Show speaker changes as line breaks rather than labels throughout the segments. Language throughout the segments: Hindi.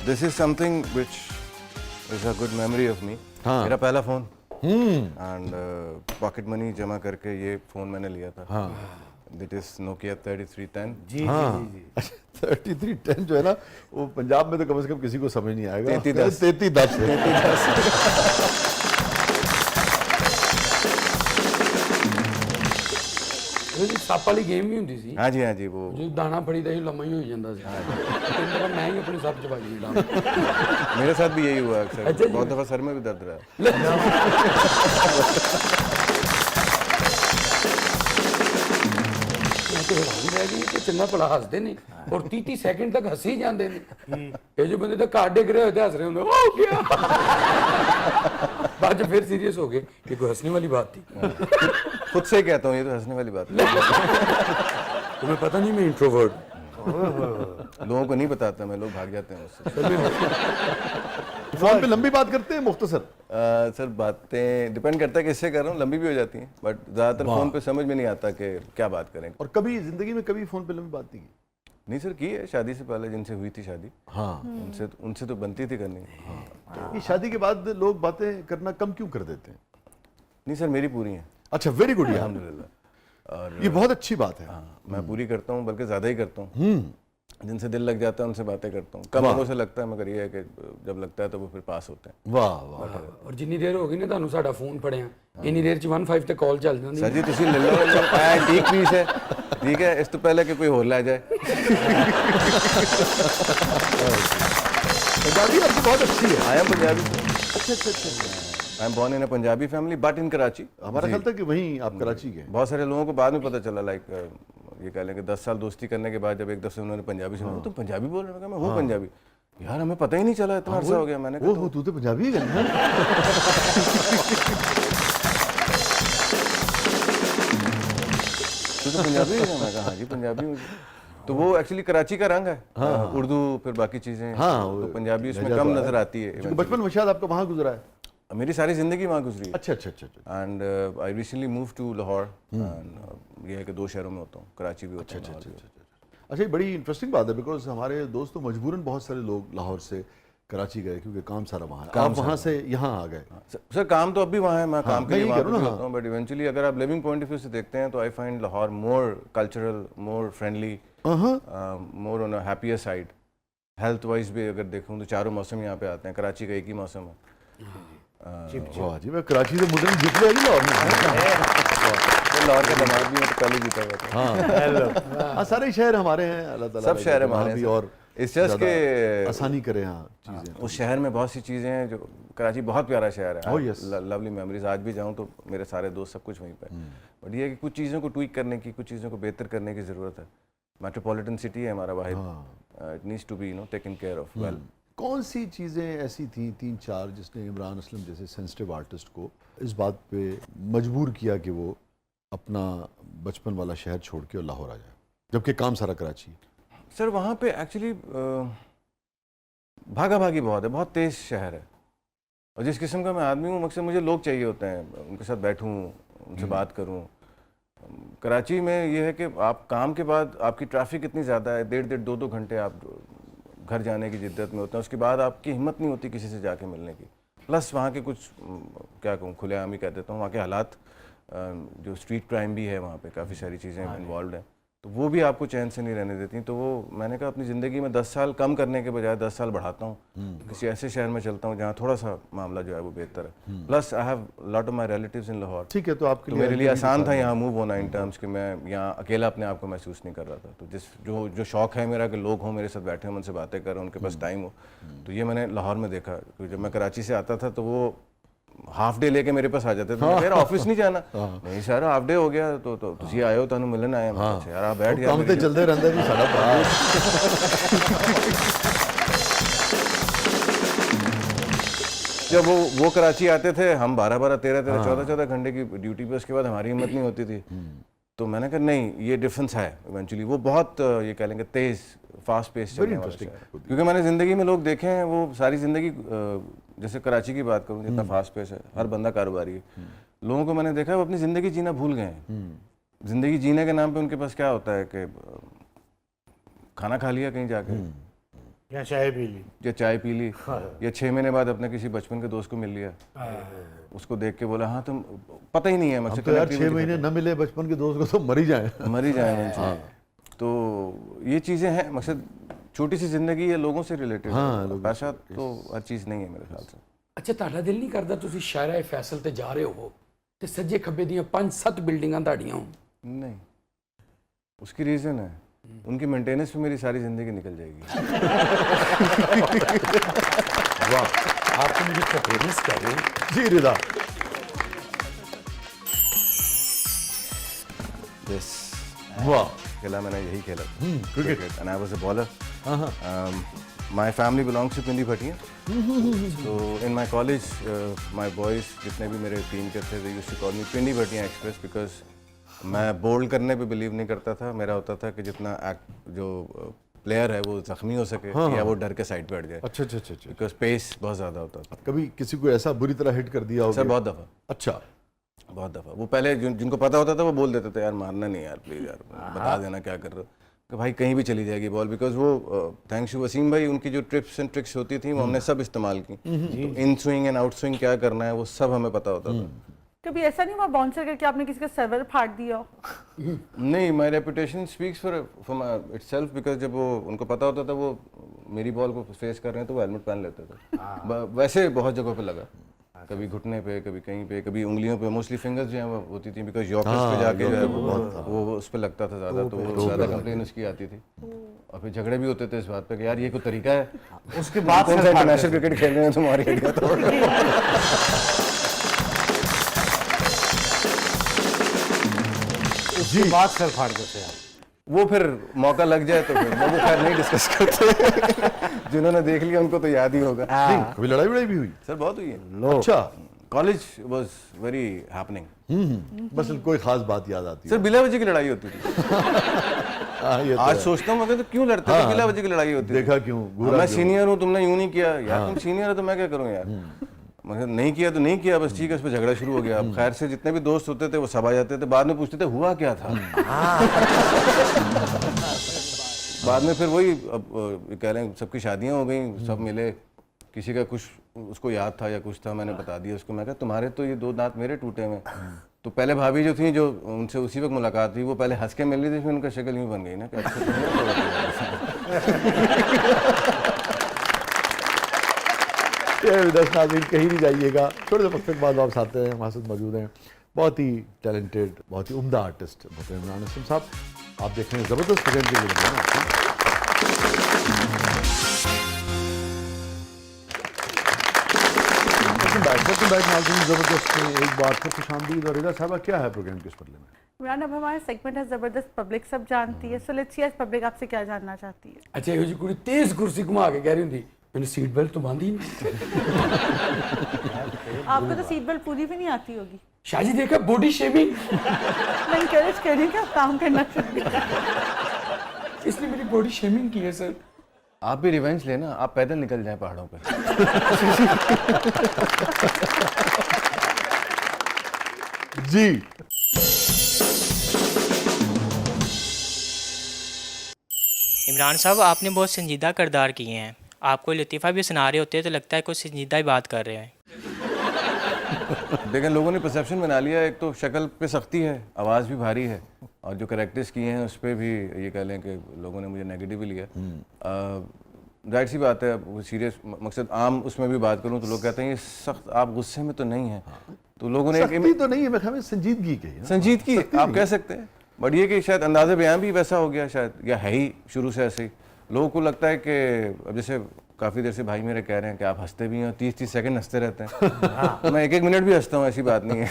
This is something which is a good memory of me. मेरा पहला फ़ोन एंड पॉकेट मनी जमा करके ये फ़ोन मैंने लिया था। That is Nokia 3310।
जी जी जी
3310 जो है ना, वो पंजाब में तो कम से कम किसी को समझ नहीं आएगा।
3310
3310
ਇਹਦੀ ਸੱਪ ਵਾਲੀ ਗੇਮ ਵੀ ਹੁੰਦੀ ਸੀ।
हाँ जी वो
ਜੋ ਦਾਣਾ ਫੜੀਦਾ ਸੀ ਲੰਮਾ ਹੀ ਹੋ ਜਾਂਦਾ ਸੀ। ਤੇ ਮੈਂ ਹੀ ਆਪਣੀ ਸੱਪ ਚਬਾਈ ਨਹੀਂ ਡਾਂ।
मेरे साथ भी यही हुआ अक्सर।
अच्छा जी।
बहुत दफ़ा सर में भी दर्द रहा।
ਮੈਂ ਤੇ ਹੈਰਾਨ ਰਹਿ ਗਈ ਕਿ ਚੰਗਾ ਭਲਾ ਹੱਸਦੇ ਨੇ ਔਰ 30 ਸੈਕਿੰਡ ਤੱਕ ਹੱਸੀ ਜਾਂਦੇ ਨੇ। ਇਹ ਜੋ ਬੰਦੇ ਤਾਂ ਘਰ ਡਿੱਗ ਰਹੇ ਹੋਏ ਤੇ ਹੱਸ ਰਹੇ ਹੁੰਦੇ ਹੋ ਗਿਆ। बाद में फिर सीरियस हो गए कि कोई हंसने वाली बात थी।
खुद से कहता हूँ ये तो हंसने वाली बात है।
तुम्हें पता नहीं मैं इंट्रोवर्ट।
लोगों को नहीं बताता मैं, लोग भाग जाते हैं उससे।
फोन पे लंबी बात करते हैं मुख्तसर?
सर बातें डिपेंड करता है किससे कर रहा हूँ, लंबी भी हो जाती हैं बट ज़्यादातर फ़ोन पे समझ में नहीं आता कि क्या बात करें।
और कभी जिंदगी में कभी फोन पे लंबी बात नहीं की?
नहीं सर की है, शादी से पहले जिनसे हुई थी शादी।
हाँ
उनसे तो बनती थी करनी।
ये शादी के बाद लोग बातें करना कम क्यों कर देते हैं?
नहीं सर मेरी पूरी है
अच्छा, वेरी गुड यार,
अल्हम्दुलिल्लाह। और
ये बहुत अच्छी बात है।
मैं पूरी करता हूँ, बल्कि ज़्यादा ही करता हूँ। जिनसे दिल लग जाता है उनसे बातें करता हूँ। कम लोगों से लगता है, मगर ये है कि जब लगता है तो वो फिर पास होते हैं।
वाह वाह,
और जिन्नी देर हो गई ना ਤੁਹਾਨੂੰ ਸਾਡਾ ਫੋਨ ਫੜਿਆ ਇੰਨੀ ਦੇਰ ਚ 15 ਤੇ ਕਾਲ ਚੱਲ ਜਾਂਦੀ।
सर जी तुसी ले लो ठीक पीस है, ठीक है, इस तो पहले कि कोई होर ला जाए।
पंजाबी आपकी बहुत अच्छी है।
I am Punjabi.
अच्छा,
I am born in a Punjabi family but in Karachi.
हमारा ख्याल था कि वहीं आप कराची के।
बहुत सारे लोगों को बाद में पता चला, लाइक ये कह लें कि 10 साल दोस्ती करने के बाद जब एक दफे उन्होंने पंजाबी सुना, तुम पंजाबी बोल रहे हो? मैं हूँ पंजाबी। यार हमें पता ही नहीं चला, इतना अरसा हो गया। मैंने कहा
ओह, तू तो पंजाबी है ना?
तू तो पंजाबी है? मैं कहा हाँ जी पंजाबी हूँ। तो वो एक्चुअली कराची का रंग है। उर्दू फिर बाकी चीज़ें।
हाँ,
तो पंजाबी उसमें कम नजर आती है।
क्योंकि बचपन में शायद आपका वहाँ गुजरा है।
मेरी सारी ज़िंदगी वहाँ गुजरी है।
अच्छा अच्छा अच्छा अच्छा।
And I recently move to Lahore. ये है कि 2 शहरों में होता हूँ, कराची भी होता हूँ।
अच्छा, ये बड़ी इंटरेस्टिंग बात है बिकॉज हमारे दोस्त तो मजबूरन बहुत सारे लोग लाहौर से कराची गए क्योंकि काम सारा वहाँ है। आप वहाँ से यहाँ आ गए?
सर काम तो अब भी वहाँ है, मैं काम के लिए वहाँ पे
ना,
होता हूँ, बट इवेंचुअली अगर आप लिविंग पॉइंट ऑफ व्यू से देखते हैं तो I find Lahore more cultural, more friendly, more on a happier side. Health wise भी अगर देखूँ तो चारों मौसम यहाँ पे आते हैं, कराची का एक ही मौसम है।
वाह जी, मैं कराची से मुझे जीत लिया जी लाहौर में।
लाहौर का दमाग भी मैं तो पहले जीता हुआ था।
हाँ, सारे शहर हमारे हैं, अल्लाह ताला
सब शहर हमारे
भी,
हैं
और
इस जस्ट के
आसानी करे। हाँ चीज़ें
उस शहर में बहुत सी चीज़ें हैं जो, कराची बहुत प्यारा शहर है।
Oh, yes.
Lovely memories. आज भी जाऊँ तो मेरे सारे दोस्त सब कुछ वहीं पे। बट ये है कि कुछ चीज़ों को ट्वीक करने की, कुछ चीज़ों को बेहतर करने की ज़रूरत है। मेट्रोपॉलिटन सिटी है हमारा वाहिद, it needs to be taken care of well.
कौन सी चीज़ें ऐसी थी 3-4 जिसने इमरान असलम जैसे सेंसिटिव आर्टिस्ट को इस बात पे मजबूर किया कि वो अपना बचपन वाला शहर छोड़ के और लाहौर आ जाए, जबकि काम सारा कराची?
सर वहाँ पे एक्चुअली भागा भागी बहुत है, बहुत तेज़ शहर है, और जिस किस्म का मैं आदमी हूँ मकसद मुझे लोग चाहिए होते हैं, उनके साथ बैठूँ, उनसे बात करूँ। कराची में ये है कि आप काम के बाद आपकी ट्रैफिक इतनी ज़्यादा है, 1.5-2 घंटे आप घर जाने की जिद्दत में होते हैं, उसके बाद आपकी हिम्मत नहीं होती किसी से जाके मिलने की। प्लस वहाँ के कुछ क्या कहूँ, खुलेआम ही कह देता हूँ, वहाँ के हालात, जो स्ट्रीट क्राइम भी है वहाँ पे, काफ़ी सारी चीज़ें इन्वॉल्व हैं, तो वो भी आपको चैन से नहीं रहने देती। तो वो मैंने कहा अपनी ज़िंदगी में 10 साल कम करने के बजाय 10 साल बढ़ाता हूँ, किसी ऐसे शहर में चलता हूँ जहाँ थोड़ा सा मामला जो है वो बेहतर है। Plus I have lot of my relatives in Lahore.
ठीक है, तो आपके
तो मेरे लिए आसान था यहाँ मूव होना, इन टर्म्स कि मैं यहाँ अकेला अपने आप को महसूस नहीं कर रहा था। तो जो शौक़ है मेरा कि लोग हों मेरे साथ बैठे हों, उनसे बातें करें, उनके पास टाइम हो, तो ये मैंने लाहौर में देखा। क्योंकि जब मैं कराची से आता था तो वो हाफ डे लेके मेरे पास आ जाते थे। यार ऑफिस नहीं जाना? नहीं सर हाफ डे हो गया तो तुझे आए हो, तुहानू मिलन आए। अच्छा यार आप बैठ
काम तो चलते रहता है सारा भरा।
जब वो कराची आते थे, हम 12-12, 13-13, 14-14 घंटे की ड्यूटी पे, उसके बाद हमारी हिम्मत नहीं होती थी। तो मैंने कहा नहीं, ये डिफरेंस है इवेंचुअली। वो बहुत ये कह लेंगे तेज़, फास्ट पेस चलने वाला है। क्योंकि मैंने ज़िंदगी में लोग देखे हैं, वो सारी ज़िंदगी, जैसे कराची की बात करूँ, जितना फास्ट पेस है, हर बंदा कारोबारी है, लोगों को मैंने देखा है वो अपनी ज़िंदगी जीना भूल गए हैं। ज़िंदगी जीने के नाम पे उनके पास क्या होता है कि खाना खा लिया कहीं जाके,
या चाय पी ली।
या चाय पी ली, या 6 महीने बाद अपने किसी बचपन के दोस्त को मिल लिया, उसको देख के बोला हाँ तुम, पता ही नहीं है मुझसे,
तो यार 6 महीने न मिले बचपन के दोस्त को तो मर ही जाए।
मर ही जाए हाँ। तो ये चीज़ें हैं, मकसद छोटी सी जिंदगी है, लोगों से रिलेटेड।
हाँ,
पैसा तो हर चीज़ नहीं है मेरे ख्याल से।
ਅੱਛਾ ਤੁਹਾਡਾ ਦਿਲ ਨਹੀਂ ਕਰਦਾ ਤੁਸੀਂ ਸ਼ਾਇਰਾ ਫੈਸਲ ਤੇ ਜਾ ਰਹੇ ਹੋ ਤੇ ਸੱਜੇ ਖੱਬੇ ਦੀਆਂ 5-7 ਬਿਲਡਿੰਗਾਂ ਤੁਹਾਡੀਆਂ ਹੋਣ?
नहीं, उसकी रीज़न है, उनकी मेंटेनेंस पे मेरी सारी ज़िंदगी निकल जाएगी।
वाह, आप तो मुझे फेमस कर रहे हैं।
जी रिदा।
Yes,
वाह।
खेला मैंने यही खेला
cricket.
and I was a bowler. My family belongs to Pindi Bhatia. So in my college, my boys जितने भी मेरे टीम के थे, they used to call me Pindi Bhatia express, because मैं बोल्ड करने पे बिलीव नहीं करता था। मेरा होता था कि जितना जो प्लेयर है वो जख्मी हो सके या वो डर के साइड पे हट जाए,
अच्छा अच्छा अच्छा अच्छा।
बिकॉज पेस बहुत ज़्यादा होता था।
कभी किसी को ऐसा बुरी तरह हिट कर दिया होगा?
सर बहुत दफ़ा,
अच्छा।
बहुत दफ़ा। वो पहले जिनको पता होता था वो बोल देते थे यार मारना नहीं यार, प्लीज़ यार बता देना क्या कर रहे हो, कि भाई कहीं भी चली जाएगी बॉल, बिकॉज वो थैंक्स टू वसीम भाई, उनकी जो ट्रिप्स एंड ट्रिक्स होती थी वो हमने सब इस्तेमाल की। तो in swing and out swing क्या करना है वो सब हमें पता होता था।
कभी ऐसा नहीं हुआ बाउंसर करके आपने किसी का सर्वर फाड़ दिया हो?
नहीं, my reputation speaks for itself, because जब वो उनको पता होता था वो मेरी बॉल को फेस कर रहे हैं तो वो हेलमेट पहन लेते थे। वैसे बहुत जगहों पे लगा, कभी घुटने पे, कभी कहीं पे, कभी उंगलियों पे, मोस्टली फिंगर्स जो हैं वो होती थी, बिकॉज यॉर्कर्स पे जाके जो है वो उस पर लगता था ज़्यादा, तो वो ज़्यादा कंप्लेन उसकी आती थी। और फिर झगड़े भी होते थे इस बात पे कि यार ये कोई तरीका है,
उसके बाद
कौन सा इंटरनेशनल क्रिकेट खेल रहे हैं तुम्हारी हड्डियाँ तोड़।
उसके बाद सर फाड़ देते हैं।
वो फिर मौका लग जाए तो फिर वो खैर नहीं डिस्कस करते। जिन्होंने देख लिया उनको तो याद ही होगा।
कभी लड़ाई वड़ाई भी हुई?
सर बहुत हुई है।
अच्छा।
College was very happening.
बस कोई खास बात याद आती
सर बिला वजह की लड़ाई होती थी।
है? ये तो
आज
है।
सोचता हूँ मगर तो क्यों लड़ते थे, बिला वजह की लड़ाई होती थी।
देखा क्यों? घूरा
मैं
क्यों?
सीनियर हूँ, तुमने यूं नहीं किया यार, तुम सीनियर है तो मैं क्या करूँ यार। मगर नहीं किया तो नहीं किया, बस ठीक है, उस पर झगड़ा शुरू हो गया। अब खैर से जितने भी दोस्त होते थे वो सब आ जाते थे, बाद में पूछते थे हुआ क्या था। बाद में फिर वही अब कह रहे हैं सबकी शादियां हो गई, सब मिले, किसी का कुछ उसको याद था या कुछ था, मैंने बता दिया उसको। मैं कहा तुम्हारे तो ये 2 दांत मेरे टूटे हुए। तो पहले भाभी जो थी, जो उनसे उसी वक्त मुलाकात हुई, वो पहले हंस के मिल रही थी, फिर उनका शक्ल यूँ बन गई ना कि अच्छा
दस नाज़रीन कहीं नहीं जाइएगा, थोड़े से वक्त के बाद वापस आते हैं। हमारे साथ मौजूद हैं बहुत ही टैलेंटेड, बहुत ही उम्दा आर्टिस्ट मोहतरम इमरान असलम साहब। आप देख रहे हैं ज़बरदस्त प्रोग्राम के लिए ज़बरदस्त में एक बार फिर खुशामदीद। और रिदा साहबा क्या है प्रोग्राम के इस बदले में?
इमरान, अब हमारा सेगमेंट है जबरदस्त, पब्लिक सब जानती है। सो लेट्स सी आज पब्लिक आपसे क्या जानना चाहती है।
अच्छा, ਇਹੋ ਜਿਹੀ ਕੁੜੀ ਤੇਜ਼ ਕੁਰਸੀ ਘੁਮਾ ਕੇ ਕਹਿ ਰਹੀ ਹੁੰਦੀ ਮੈਨੂੰ सीट बेल्ट तो बांधी नहीं।
आपको तो सीट बेल्ट पूरी भी नहीं आती होगी।
शाहजी देखा बॉडी शेमिंग,
मैं इंकरेज कर रही हूँ कि आप काम करना चाहिए।
इसने मेरी बॉडी शेमिंग की है सर।
आप भी रिवेंज लेना, आप पैदल निकल जाएं पहाड़ों पे।
जी
इमरान साहब, आपने बहुत संजीदा किरदार किए हैं। आप कोई लतीफ़ा भी सुना रहे होते हैं तो लगता है कोई संजीदा ही बात कर रहे हैं।
लेकिन लोगों ने परसेप्शन बना लिया, एक तो शक्ल पे सख्ती है, आवाज़ भी भारी है, और जो करेक्टर्स किए हैं उस पर भी ये कह लें कि लोगों ने मुझे नेगेटिव भी लिया। जाहिर सी बात है, वो सीरियस मकसद आम उसमें भी बात करूं तो लोग कहते हैं ये सख्त, आप गुस्से में तो नहीं हैं। तो लोगों ने
सख्ती तो नहीं है, मैं हमें संजीदगी कही ना।
संजीदगी आप कह सकते हैं, बट ये कि शायद अंदाज़े बयान भी वैसा हो गया शायद, या है ही शुरू से ऐसे ही। लोगों को लगता है कि अब जैसे काफ़ी देर से भाई मेरे कह रहे हैं कि आप हंसते भी हैं, 30-30 सेकंड हंसते रहते हैं। मैं 1-1 मिनट भी हंसता हूँ, ऐसी बात नहीं है।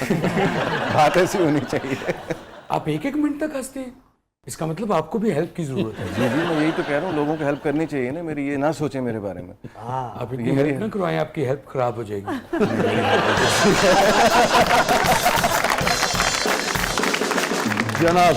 बात ऐसी होनी चाहिए।
आप 1-1 मिनट तक हंसते हैं, इसका मतलब आपको भी हेल्प की जरूरत है।
जी जी, मैं यही तो कह रहा हूँ, लोगों को हेल्प करनी चाहिए ना मेरी, ये ना सोचें मेरे बारे में।
आप इतनी हेल्प ना करवाएं, आपकी हेल्प खराब हो जाएगी।
जनाब